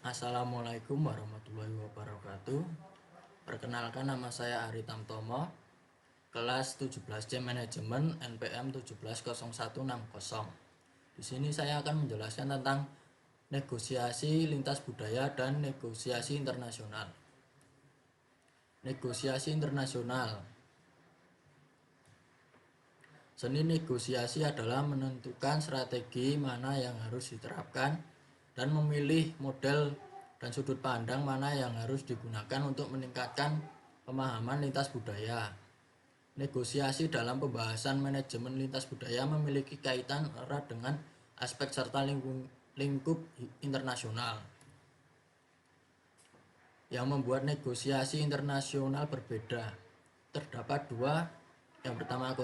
Assalamualaikum warahmatullahi wabarakatuh. Perkenalkan, nama saya Ari Tamtomo, kelas 17C Manajemen NPM 170160. Di sini saya akan menjelaskan tentang negosiasi lintas budaya dan negosiasi internasional. Negosiasi internasional. Seni negosiasi adalah menentukan strategi mana yang harus diterapkan dan memilih model dan sudut pandang mana yang harus digunakan untuk meningkatkan pemahaman lintas budaya. Negosiasi dalam pembahasan manajemen lintas budaya memiliki kaitan erat dengan aspek serta lingkup internasional. Yang membuat negosiasi internasional berbeda, terdapat dua. Yang pertama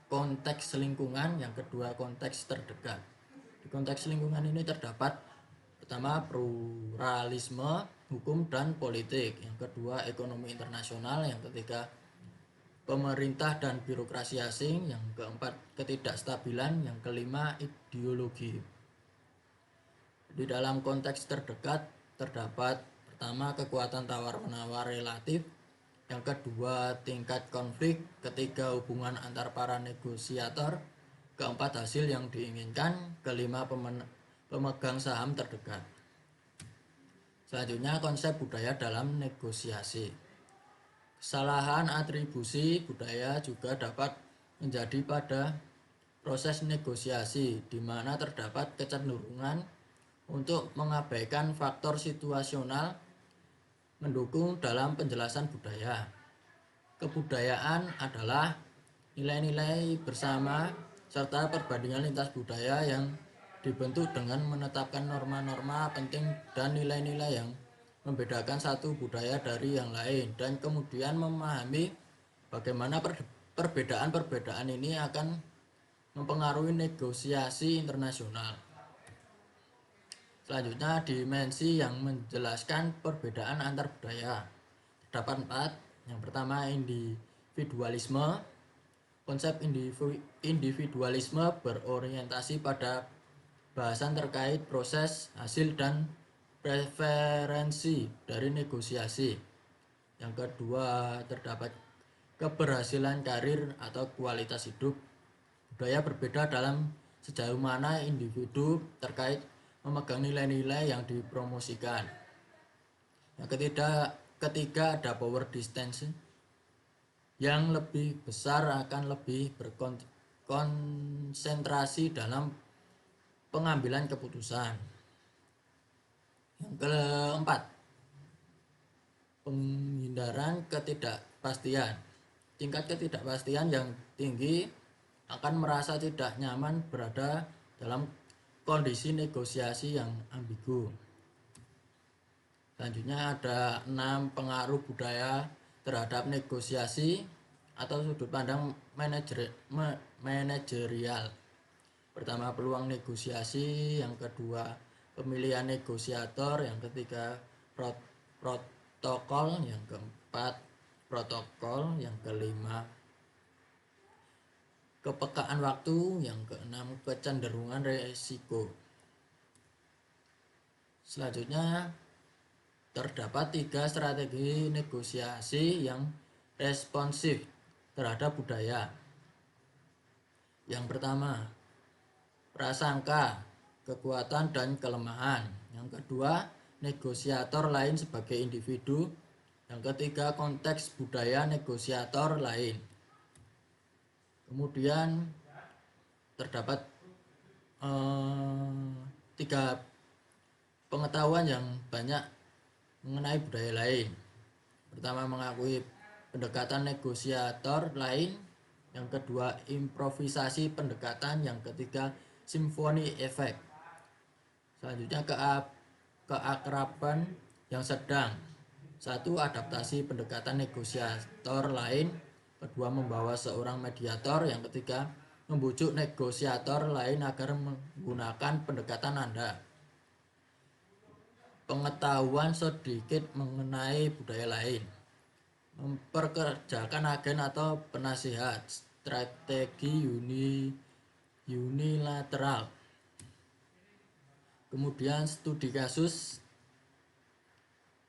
konteks lingkungan, yang kedua konteks terdekat. Di konteks lingkungan ini terdapat pertama pluralisme hukum dan politik, yang kedua ekonomi internasional, yang ketiga pemerintah dan birokrasi asing, yang keempat ketidakstabilan, yang kelima ideologi. Di dalam konteks terdekat terdapat pertama kekuatan tawar-menawar relatif, yang kedua tingkat konflik, ketiga hubungan antar para negosiator, keempat hasil yang diinginkan, kelima pemegang saham terdekat. Selanjutnya konsep budaya dalam negosiasi. Kesalahan atribusi budaya juga dapat menjadi pada proses negosiasi, di mana terdapat kecenderungan untuk mengabaikan faktor situasional mendukung dalam penjelasan budaya. Kebudayaan adalah nilai-nilai bersama serta perbandingan lintas budaya yang dibentuk dengan menetapkan norma-norma penting dan nilai-nilai yang membedakan satu budaya dari yang lain, dan kemudian memahami bagaimana perbedaan-perbedaan ini akan mempengaruhi negosiasi internasional. Selanjutnya dimensi yang menjelaskan perbedaan antar budaya. Terdapat 4. Yang pertama individualisme. Konsep individualisme berorientasi pada bahasan terkait proses, hasil, dan preferensi dari negosiasi. Yang kedua terdapat keberhasilan karir atau kualitas hidup. Budaya berbeda dalam sejauh mana individu terkait memegang nilai-nilai yang dipromosikan. Yang ketiga ada power distance, yang lebih besar akan lebih berkonsentrasi dalam pengambilan keputusan. Yang keempat, penghindaran ketidakpastian. Tingkat ketidakpastian yang tinggi akan merasa tidak nyaman berada dalam kondisi negosiasi yang ambigu. Selanjutnya ada 6 pengaruh budaya terhadap negosiasi atau sudut pandang manajerial. Pertama peluang negosiasi, yang kedua pemilihan negosiator, yang ketiga protokol, yang keempat protokol, yang kelima kepekaan waktu, yang keenam kecenderungan resiko. Selanjutnya terdapat 3 strategi negosiasi yang responsif terhadap budaya. Yang pertama, prasangka, kekuatan dan kelemahan. Yang kedua, negosiator lain sebagai individu. Yang ketiga, konteks budaya negosiator lain. Kemudian terdapat 3 pengetahuan yang banyak mengenai budaya lain. Pertama, mengakui pendekatan negosiator lain. Yang kedua, improvisasi pendekatan. Yang ketiga, simfoni efek. Selanjutnya keakraban yang sedang. 1. Adaptasi pendekatan negosiator lain. Kedua, membawa seorang mediator. Yang ketiga, membujuk negosiator lain agar menggunakan pendekatan Anda. Pengetahuan sedikit mengenai budaya lain. Memperkerjakan agen atau penasihat. Strategi unilateral. Kemudian studi kasus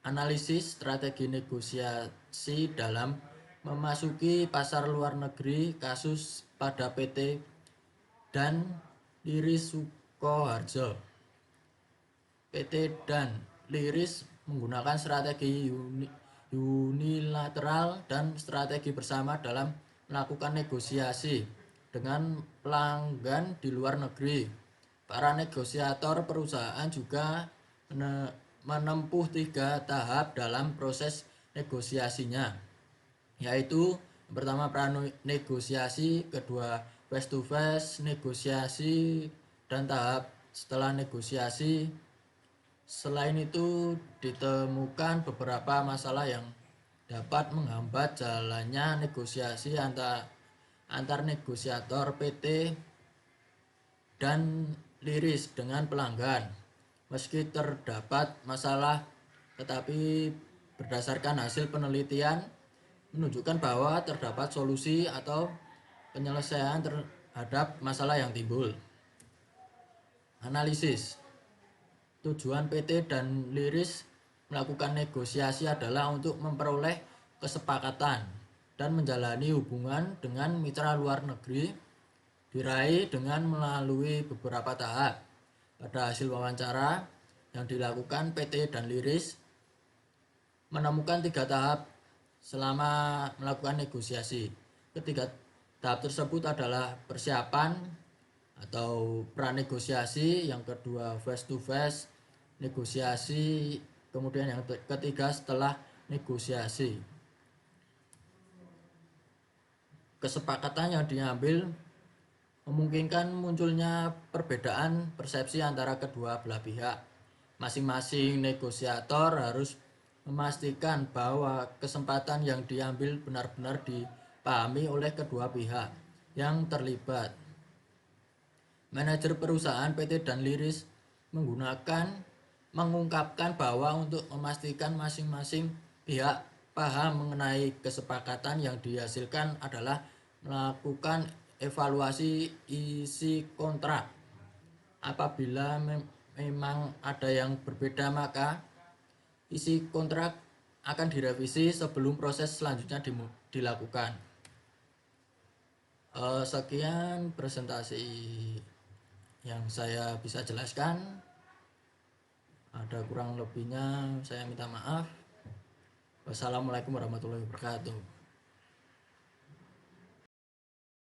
analisis strategi negosiasi dalam memasuki pasar luar negeri, kasus pada PT dan Liris Sukoharjo. PT dan Liris menggunakan strategi unilateral dan strategi bersama dalam melakukan negosiasi dengan pelanggan di luar negeri. Para negosiator perusahaan juga menempuh 3 tahap dalam proses negosiasinya, yaitu yang pertama pranegosiasi, kedua face to face negosiasi, dan tahap setelah negosiasi. Selain itu ditemukan beberapa masalah yang dapat menghambat jalannya negosiasi antar negosiator PT dan Liris dengan pelanggan. Meski terdapat masalah, tetapi berdasarkan hasil penelitian menunjukkan bahwa terdapat solusi atau penyelesaian terhadap masalah yang timbul. Analisis. Tujuan PT dan Liris melakukan negosiasi adalah untuk memperoleh kesepakatan dan menjalani hubungan dengan mitra luar negeri, diraih dengan melalui beberapa tahap. Pada hasil wawancara yang dilakukan, PT dan Liris menemukan 3 tahap selama melakukan negosiasi. Ketiga tahap tersebut adalah persiapan atau pranegosiasi, yang kedua face to face negosiasi, kemudian yang ketiga setelah negosiasi. Kesepakatan yang diambil memungkinkan munculnya perbedaan persepsi antara kedua belah pihak. Masing-masing negosiator harus memastikan bahwa kesempatan yang diambil benar-benar dipahami oleh kedua pihak yang terlibat. Manajer perusahaan PT dan Liris mengungkapkan bahwa untuk memastikan masing-masing pihak paham mengenai kesepakatan yang dihasilkan adalah melakukan evaluasi isi kontrak. Apabila memang ada yang berbeda, maka isi kontrak akan direvisi sebelum proses selanjutnya dilakukan. Sekian presentasi yang saya bisa jelaskan. Ada kurang lebihnya saya minta maaf. Wassalamualaikum warahmatullahi wabarakatuh.